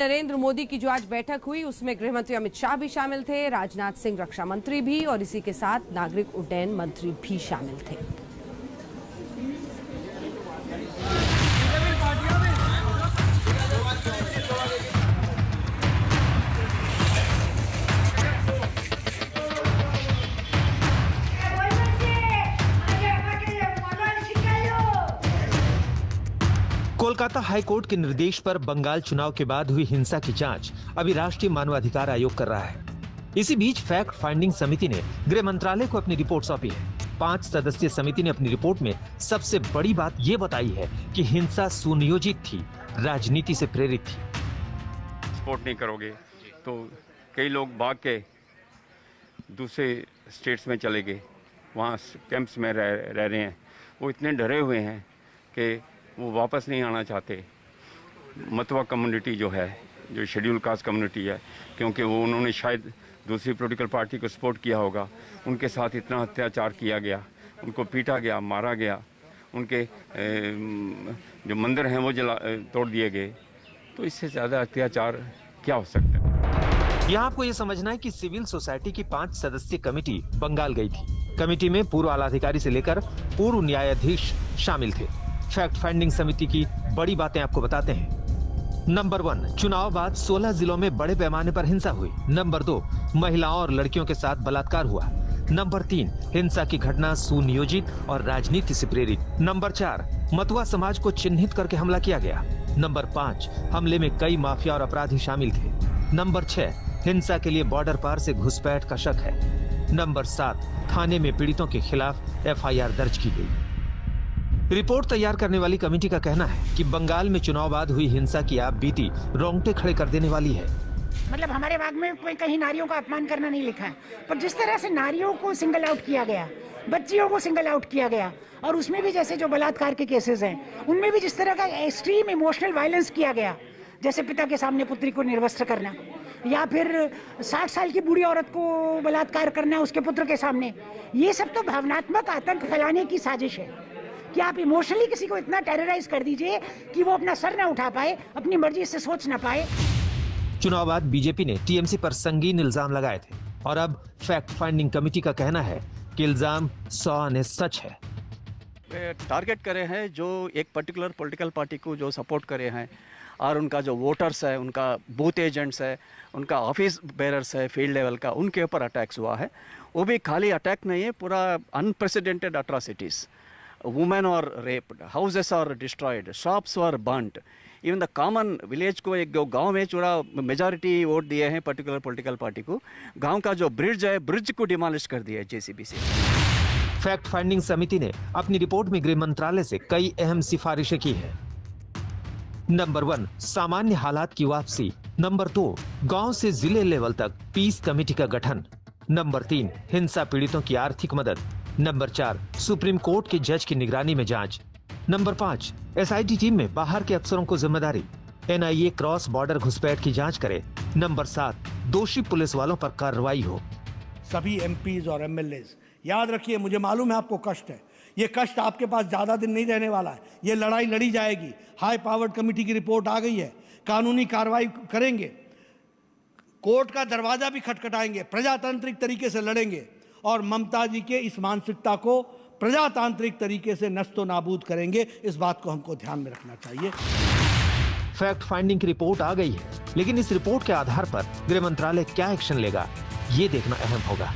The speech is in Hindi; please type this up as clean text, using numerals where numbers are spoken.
नरेंद्र मोदी की जो आज बैठक हुई उसमें गृह मंत्री अमित शाह भी शामिल थे, राजनाथ सिंह रक्षा मंत्री भी और इसी के साथ नागरिक उड्डयन मंत्री भी शामिल थे। कोलकाता हाईकोर्ट के निर्देश पर बंगाल चुनाव के बाद हुई हिंसा की जांच अभी राष्ट्रीय मानवाधिकार आयोग कर रहा है। इसी बीच फैक्ट फाइंडिंग समिति ने गृह मंत्रालय को अपनी रिपोर्ट सौंपी है। 5 सदस्यीय समिति ने अपनी रिपोर्ट में सबसे बड़ी बात ये बताई है कि हिंसा सुनियोजित थी, राजनीति से प्रेरित थी। सपोर्ट नहीं करोगे तो कई लोग भाग के दूसरे स्टेट्स में चले गए, वहाँ कैंप्स में रह रहे हैं। वो इतने डरे हुए हैं कि वो वापस नहीं आना चाहते। मतवा कम्युनिटी जो है, जो शेड्यूल कास्ट कम्युनिटी है, क्योंकि वो उन्होंने शायद दूसरी पॉलिटिकल पार्टी को सपोर्ट किया होगा, उनके साथ इतना अत्याचार किया गया, उनको पीटा गया, मारा गया, उनके जो मंदिर हैं वो तोड़ दिए गए। तो इससे ज़्यादा अत्याचार क्या हो सकता है? यहाँ आपको ये समझना है कि सिविल सोसाइटी की 5 सदस्यीय कमेटी बंगाल गई थी। कमेटी में पूर्व आलाधिकारी से लेकर पूर्व न्यायाधीश शामिल थे। फैक्ट फाइंडिंग समिति की बड़ी बातें आपको बताते हैं। नंबर 1, चुनाव बाद 16 जिलों में बड़े पैमाने पर हिंसा हुई। नंबर 2, महिलाओं और लड़कियों के साथ बलात्कार हुआ। नंबर 3, हिंसा की घटना सुनियोजित और राजनीति से प्रेरित। नंबर 4, मतवा समाज को चिन्हित करके हमला किया गया। नंबर 5, हमले में कई माफिया और अपराधी शामिल थे। नंबर 6, हिंसा के लिए बॉर्डर पार से घुसपैठ का शक है। नंबर 7, थाने में पीड़ितों के खिलाफ FIR दर्ज की गई। रिपोर्ट तैयार करने वाली कमेटी का कहना है कि बंगाल में चुनाव बाद हुई हिंसा की आप बीती रोंगटे खड़े कर देने वाली है। मतलब हमारे भाग में कहीं नारियों का अपमान करना नहीं लिखा है, पर जिस तरह से नारियों को सिंगल आउट किया गया, बच्चियों को सिंगल आउट किया गया, और उसमें भी जैसे जो बलात्कार के केसेस हैं उनमें भी जिस तरह का एक्सट्रीम इमोशनल वायलेंस किया गया, जैसे पिता के सामने पुत्री को निर्वस्त्र करना, या फिर 60 साल की बूढ़ी औरत को बलात्कार करना उसके पुत्र के सामने, ये सब तो भावनात्मक आतंक फैलाने की साजिश है कि आप इमोशनली किसी को इतना टेरराइज कर दीजिए कि वो अपना सर ना उठा पाए, अपनी मर्जी से सोच ना पाए। चुनाव बाद बीजेपी ने TMC पर संगीन इल्जाम लगाए थे और अब फैक्ट फाइंडिंग कमेटी का कहना है कि इल्जाम 100 सच है। टारगेट करे हैं जो एक पर्टिकुलर पॉलिटिकल पार्टी को जो सपोर्ट करे हैं, और उनका जो वोटर्स है, उनका बूथ एजेंट्स है, उनका ऑफिस बेरर्स है फील्ड लेवल का, उनके ऊपर अटैक्स हुआ है। वो भी खाली अटैक नहीं है, पूरा unprecedented atrocities. Women are raped, houses are destroyed, shops were burnt. Even the common village को एक गांव में चूड़ा मेजॉरिटी वोट दिए हैं पर्टिकुलर पॉलिटिकल पार्टी को, गांव का जो ब्रिज है, ब्रिज को डिमोलिश कर दिया है JCB से। फैक्ट फाइंडिंग समिति ने अपनी रिपोर्ट में गृह मंत्रालय से कई अहम सिफारिशें की है। नंबर 1, सामान्य हालात की वापसी। नंबर 2, गांव से जिले लेवल तक पीस कमेटी का गठन। नंबर 3, हिंसा पीड़ितों की आर्थिक मदद। नंबर 4, सुप्रीम कोर्ट के जज की निगरानी में जांच। नंबर 5, SIT टीम में बाहर के अफसरों को जिम्मेदारी। NIA क्रॉस बॉर्डर घुसपैठ की जांच करे। नंबर 7, दोषी पुलिस वालों पर कार्रवाई हो। सभी MPs और MLAs याद रखिए, मुझे मालूम है आपको कष्ट है, ये कष्ट आपके पास ज्यादा दिन नहीं रहने वाला है। ये लड़ाई लड़ी जाएगी। हाई पावर्ड कमेटी की रिपोर्ट आ गई है, कानूनी कार्रवाई करेंगे, कोर्ट का दरवाजा भी खटखटाएंगे, प्रजातांत्रिक तरीके से लड़ेंगे और ममता जी के इस मानसिकता को प्रजातांत्रिक तरीके से नस्तो नाबूद करेंगे। इस बात को हमको ध्यान में रखना चाहिए। फैक्ट फाइंडिंग की रिपोर्ट आ गई है, लेकिन इस रिपोर्ट के आधार पर गृह मंत्रालय क्या एक्शन लेगा, ये देखना अहम होगा।